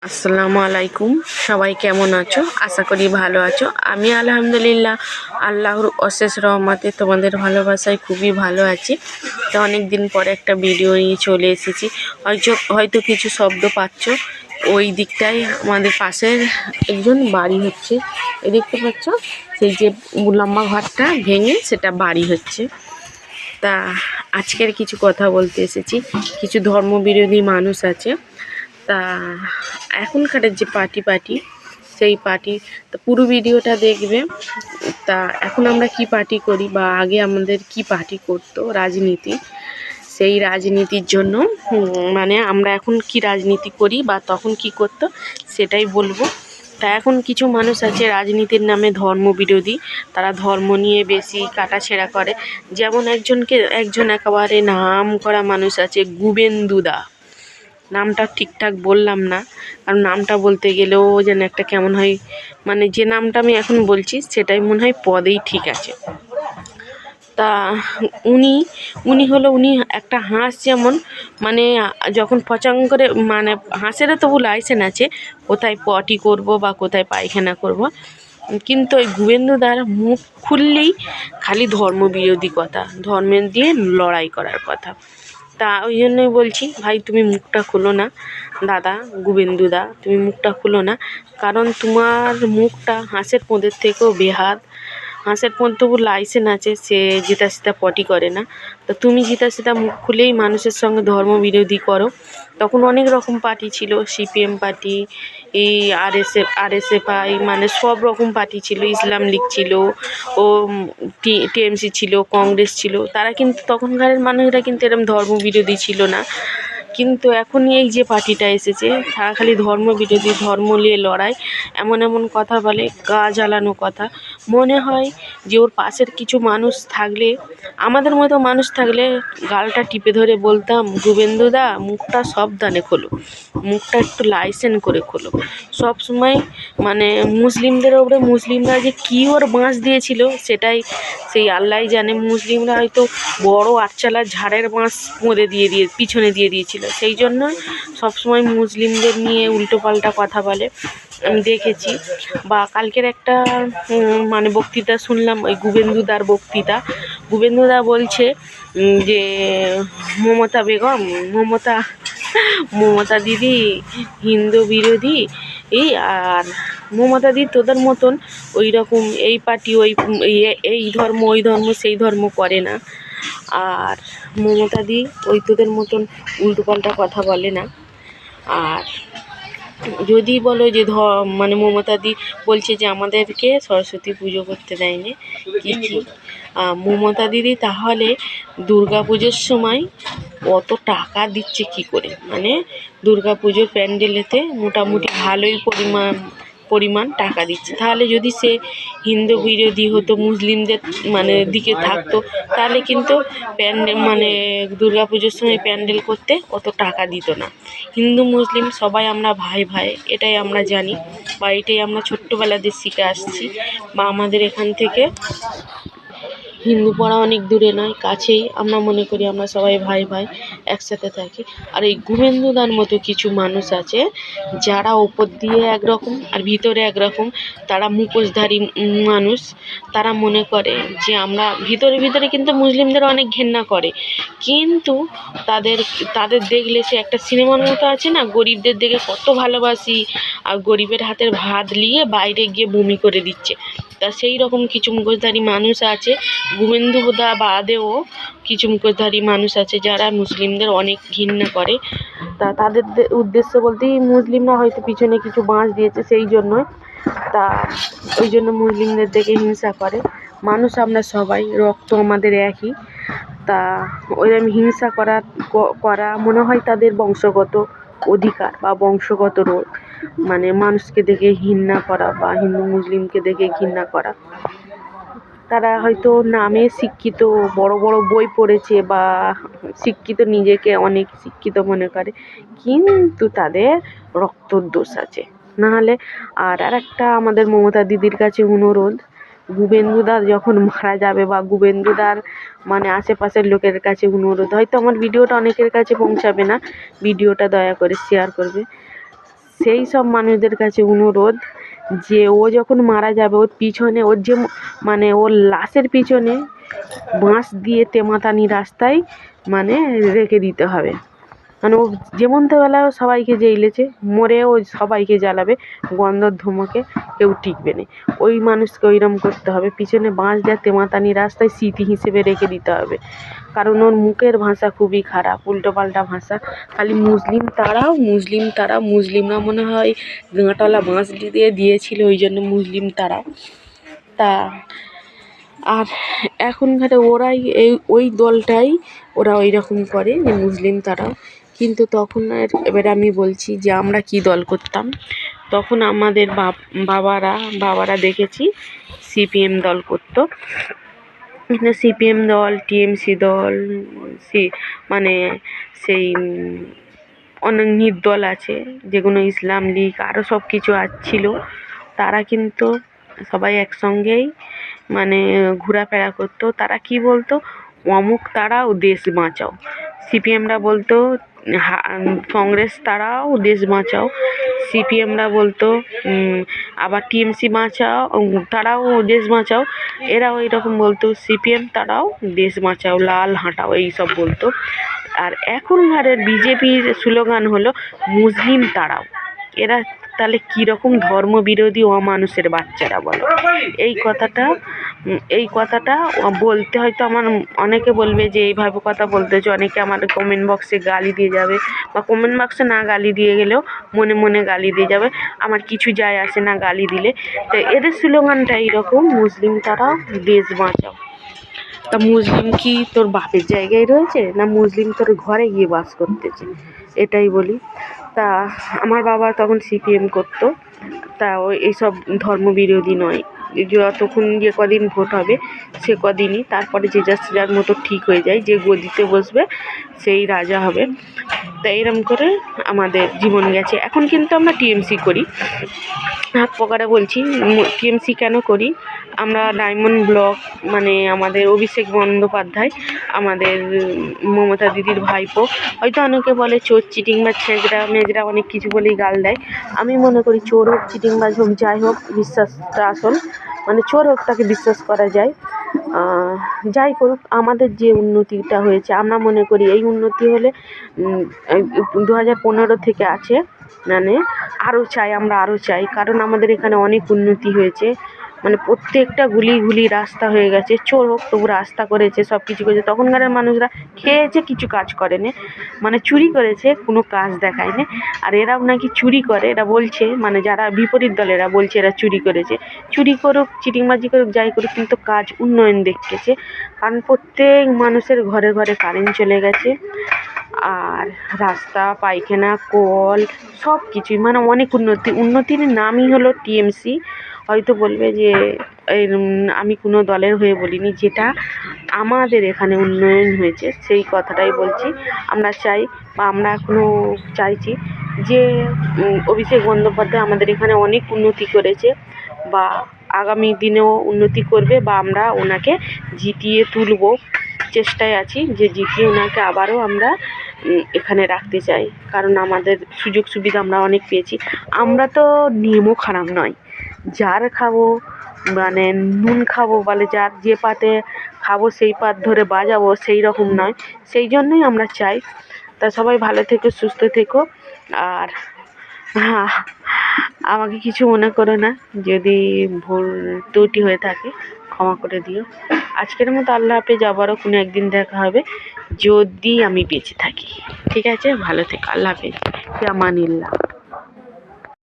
আসসালামু আলাইকুম। সবাই কেমন আছো? আশা করি ভালো আছো। আমি আলহামদুলিল্লাহ আল্লাহর অশেষ রহমতে তোমাদের ভালোবাসায় খুবই ভালো আছি। তো অনেক দিন পরে একটা ভিডিও নিয়ে চলে এসেছি। হয়তো কিছু শব্দ পাচ্ছ। ওই দিকটাই আমাদের পাশের একজন বাড়ি হচ্ছে। এই দেখতে পাচ্ছ, সেই যে লম্বা ঘরটা ভেঙে সেটা বাড়ি হচ্ছে। তা আজকের কিছু কথা বলতে এসেছি। কিছু ধর্মবিরোধী মানুষ আছে। তা এখনকার যে পার্টি সেই পার্টি, তো পুরো ভিডিওটা দেখবে। তা এখন আমরা কি পার্টি করি বা আগে আমাদের কি পার্টি করতো রাজনীতি, সেই রাজনীতির জন্য মানে আমরা এখন কি রাজনীতি করি বা তখন কি করতো সেটাই বলবো। তা এখন কিছু মানুষ আছে রাজনীতির নামে ধর্মবিরোধী, তারা ধর্ম নিয়ে বেশি কাটাছেঁড়া করে। যেমন একজন একেবারে নাম করা মানুষ আছে, গুবেন্দুদা। নামটা ঠিকঠাক বললাম না, কারণ নামটা বলতে গেলেও যেন একটা কেমন হয়, মানে যে নামটা আমি এখন বলছি সেটাই মনে হয় পদেই ঠিক আছে। তা উনি একটা হাঁস, যেমন মানে যখন পচাং করে, মানে হাঁসেরও তবু লাইসেন্স আছে কোথায় পটি করব বা কোথায় পায়খানা করব, কিন্তু ওই গুবেন্দুদার মুখ খুললেই খালি ধর্মবিরোধী কথা, ধর্মের দিয়ে লড়াই করার কথা। তা ওই জন্যই বলছি, ভাই তুমি মুখটা খোলো না দাদা, গুবেন্দুদা তুমি মুখটা খুলো না। কারণ তোমার মুখটা হাঁসের পোঁদের থেকেও বেহাত। হাঁসের পোঁদ তবু লাইসেন্স আছে, সে যেটা সেটা পটি করে না। তো তুমি যেটা সেটা মুখ খুলেই মানুষের সঙ্গে ধর্মবিরোধী করো। তখন অনেক রকম পার্টি ছিল, সিপিএম পার্টি, এই আরএসএফআই, মানে সব রকম পার্টি ছিল, ইসলাম লীগ ছিল, ও টিএমসি ছিল, কংগ্রেস ছিল। তারা কিন্তু তখনকার মানুষরা কিন্তু এরকম ধর্মবিরোধী ছিল না। কিন্তু এখন এই যে পার্টিটা এসেছে, তারা খালি ধর্মবিরোধী, ধর্ম নিয়ে লড়াই, এমন এমন কথা বলে, গা জ্বালানো কথা। মনে হয় যে ওর পাশের কিছু মানুষ থাকলে, আমাদের মতো মানুষ থাকলে গালটা টিপে ধরে বলতাম, গুবেন্দুদা মুখটা সাবধানে খোলো, মুখটা একটু লাইসেন্স করে খোলো। সব সময় মানে মুসলিমদের ওপরে, মুসলিমরা যে কী ওর বাঁশ দিয়েছিল সেটাই সেই আল্লাহই জানে। মুসলিমরা হয়তো বড় আটচালার ঝাড়ের বাঁশ পিছনে দিয়ে দিয়েছিল, সেই জন্য সবসময় মুসলিমদের নিয়ে উল্টোপাল্টা কথা বলে, আমি দেখেছি। বা কালকের একটা মানে বক্তৃতা শুনলাম, ওই গুবেন্দুদার বক্তৃতা। গুবেন্দুদা বলছে যে মমতা দিদি হিন্দু বিরোধী, আর মমতা দি তোদের মতন ওই রকম এই পার্টি এই ধর্ম ওই ধর্ম সেই ধর্ম করে না, আর মমতা দি ওই তোদের মতন উল্টোপাল্টা কথা বলে না। আর যদি বলো যে মানে মমতা দি বলছে যে আমাদেরকে সরস্বতী পুজো করতে দেয়নি, কি মমতা দিদি তাহলে দুর্গা পুজোর সময় অত টাকা দিচ্ছে কি করে? মানে দুর্গা পুজোর প্যান্ডেলেতে মোটামুটি ভালোই পরিমাণ টাকা দিচ্ছে। তাহলে যদি সে হিন্দু বিরোধী হতো, মুসলিমদের মানে দিকে থাকতো, তাহলে কিন্তু মানে দুর্গা পুজোর সময় প্যান্ডেল করতে অত টাকা দিত না। হিন্দু মুসলিম সবাই আমরা ভাই ভাই, এটাই আমরা জানি, বা এটাই আমরা ছোট্টবেলাতে শিখে আসছি। বা আমাদের এখান থেকে হিন্দু পাড়া অনেক দূরে নয়, কাছেই। আমরা মনে করি আমরা সবাই ভাই ভাই, একসাথে থাকি। আর এই গুবেন্দুদার মতো কিছু মানুষ আছে যারা ওপর দিয়ে একরকম আর ভিতরে একরকম, তারা মুখোশধারী মানুষ। তারা মনে করে যে আমরা ভিতরে কিন্তু মুসলিমদের অনেক ঘেন্না করে, কিন্তু তাদের দেখলে সে একটা সিনেমার মতো আছে না, গরিবদের দেখে কত ভালোবাসি, আর গরিবের হাতের ভাত নিয়ে বাইরে গিয়ে বমি করে দিচ্ছে। তা সেই রকম কিছু মুখোশধারী মানুষ আছে। গুবেন্দুদা বাদেও কিছু মুখোশধারী মানুষ আছে যারা মুসলিমদের অনেক ঘৃণা করে। তা তাদের উদ্দেশ্য বলতেই মুসলিমরা হয়তো পিছনে কিছু বাঁশ দিয়েছে, সেই জন্যই তা ওই জন্য মুসলিমদের দেখে হিংসা করে। মানুষ আমরা সবাই, রক্ত আমাদের একই। তা ওইরকম হিংসা করা মনে হয় তাদের বংশগত অধিকার বা বংশগত রোগ, মানে মানুষকে দেখে ঘৃণা করা বা হিন্দু মুসলিমকে দেখে ঘৃণা করা। তারা হয়তো নামে শিক্ষিত, বড় বড় বই পড়েছে বা শিক্ষিত, নিজেকে অনেক শিক্ষিত মনে করে, কিন্তু তাদের রক্তর দোষ আছে। নাহলে আর একটা আমাদের মমতা দিদির কাছে অনুরোধ, গুবেন্দুদার যখন মারা যাবে বা গুবেন্দুদার মানে আশেপাশের লোকের কাছে অনুরোধ, হয়তো আমার ভিডিওটা অনেকের কাছে পৌঁছাবে না, ভিডিওটা দয়া করে শেয়ার করবে। সেই সব মানুষদের কাছে অনুরোধ যে ও যখন মারা যাবে ওর পিছনে ওর যে মানে ওর লাশের পিছনে বাঁশ দিয়ে তেমাতানি রাস্তায় মানে রেখে দিতে হবে। মানে ও যেমনতবেলায় সবাইকে জ্বেলেছে, মরে ও সবাইকে জ্বালাবে, গন্ধর ধুমোকে কেউ টিকবে না। ওই মানুষকে ওইরকম করতে হবে, পিছনে বাঁশ দেওয়া তেমাতানি রাস্তায় স্মৃতি হিসেবে রেখে দিতে হবে। কারণ ওর মুখের ভাষা খুবই খারাপ, উল্টোপাল্টা ভাষা। খালি মুসলিম তারা মুসলিমরা মনে হয় গাঁটওয়ালা বাঁশ দিয়ে দিয়েছিল, ওই জন্য মুসলিম তারা। তা আর এখনকার ওরাই ওই দলটাই ওরা ওই রকম করে যে মুসলিম তারাও। কিন্তু তখন এবার আমি বলছি যে আমরা কী দল করতাম। তখন আমাদের বাবারা দেখেছি সিপিএম দল করতো। সিপিএম দল, টিএমসি দল, মানে সেই অনেক নির্দল আছে, যেগুলো ইসলাম লীগ আরও সব কিছু ছিল। তারা কিন্তু সবাই একসঙ্গেই মানে ঘোরাফেরা করতো। তারা কি বলতো, অমুক তারাও দেশ বাঁচাও। সিপিএমরা বলতো কংগ্রেস তারাও দেশ বাঁচাও। সিপিএমরা বলতো আবার টিএমসি বাঁচাও, তারাও দেশ বাঁচাও। এরা ওই রকম বলতো সিপিএম তারাও দেশ বাঁচাও, লাল হাঁটাও, এইসব বলতো। আর এখনকারের বিজেপির স্লোগান হলো মুসলিম তারাও। এরা তাহলে কীরকম ধর্মবিরোধী অমানুষের বাচ্চারা বলো। এই কথাটা বলতে হয়তো আমার অনেকে বলবে যে এইভাবে কথা বলতেছে, অনেকে আমার কমেন্ট বক্সে গালি দিয়ে যাবে, বা কমেন্ট বক্সে না গালি দিয়ে গেলেও মনে মনে গালি দিয়ে যাবে। আমার কিছু যায় আসে না গালি দিলে। তো এদের স্লোগানটা এইরকম, মুসলিম তারাও দেশ বাঁচাও। তা মুসলিম কি তোর বাপের জায়গায় রয়েছে, না মুসলিম তোর ঘরে গিয়ে বাস করতেছে, এটাই বলি। তা আমার বাবা তখন সিপিএম করতো। তা এইসব ধর্মবিরোধী নয়, যতক্ষণ যে কদিন ভোট হবে সে কদিনই, তারপরে যে যার মতো ঠিক হয়ে যায়, যে গদিতে বসবে সেই রাজা হবে। তা এরম করে আমাদের জীবন গেছে। এখন কিন্তু আমরা টিএমসি করি। হাত পকারে বলছি টিএমসি কেন করি। আমরা ডায়মন্ড ব্লক, মানে আমাদের অভিষেক বন্দ্যোপাধ্যায়, আমাদের মমতা দিদির ভাইপো। হয়তো অনেকে বলে চোর চিটিংবাজ ছেঁচড়া মেজরা অনেক কিছু বলেই গাল দেয়। আমি মনে করি চোর হোক চিটিংবাজ হোক যাই হোক, বিশ্বাসটা আসল। মানে চোর হোক তাকে বিশ্বাস করা যায়। যাই করুক, আমাদের যে উন্নতিটা হয়েছে আমরা মনে করি এই উন্নতি হলে 2015 থেকে আছে, মানে আমরা আরও চাই। কারণ আমাদের এখানে অনেক উন্নতি হয়েছে, মানে প্রত্যেকটা গুলি রাস্তা হয়ে গেছে। চোর হোক তবু রাস্তা করেছে, সব কিছু করেছে। তখনকার মানুষরা খেয়েছে, কিছু কাজ করেনি, মানে চুরি করেছে, কোনো কাজ দেখায়নি। আর এরাও নাকি চুরি করে, এরা বলছে, মানে যারা বিপরীত দলেরা বলছে এরা চুরি করেছে। চুরি করুক, চিটিংবাজি করুক, যাই করুক, কিন্তু কাজ উন্নয়ন দেখতেছে। কারণ প্রত্যেক মানুষের ঘরে ঘরে কারেন্ট চলে গেছে, আর রাস্তা, পায়খানা, কল, সব কিছুই মানে অনেক উন্নতির নামই হলো টিএমসি। হয়তো বলবে যে আমি কোনো দলের হয়ে বলিনি, যেটা আমাদের এখানে উন্নয়ন হয়েছে সেই কথাটাই বলছি। আমরা চাই, বা আমরা এখনও চাইছি যে অভিষেক বন্দ্যোপাধ্যায় আমাদের এখানে অনেক উন্নতি করেছে, বা আগামী দিনেও উন্নতি করবে, বা আমরা ওনাকে জিতিয়ে তুলব। চেষ্টায় আছি যে জিতিয়ে ওনাকে আবারও আমরা এখানে রাখতে চাই। কারণ আমাদের সুযোগ সুবিধা আমরা অনেক পেয়েছি। আমরা তো নিয়মও খারাপ নয়, যার খাবো মানে নুন খাবো বলে, যার যে পাতে খাবো সেই পাত ধরে বাজাবো, সেই রকম নয়। সেই জন্যই আমরা চাই। তা সবাই ভালো থেকো, সুস্থ থেকো। আর আমাকে কিছু মনে করো না, যদি ভুল ত্রুটি হয়ে থাকে ক্ষমা করে দিও। আজকের মতো আল্লাহ হাফেজ। আবারও কোনো একদিন দেখা হবে যদি আমি বেঁচে থাকি। ঠিক আছে, ভালো থেকো। আল্লাহ হাফেজ। ফি আমানিল্লাহ।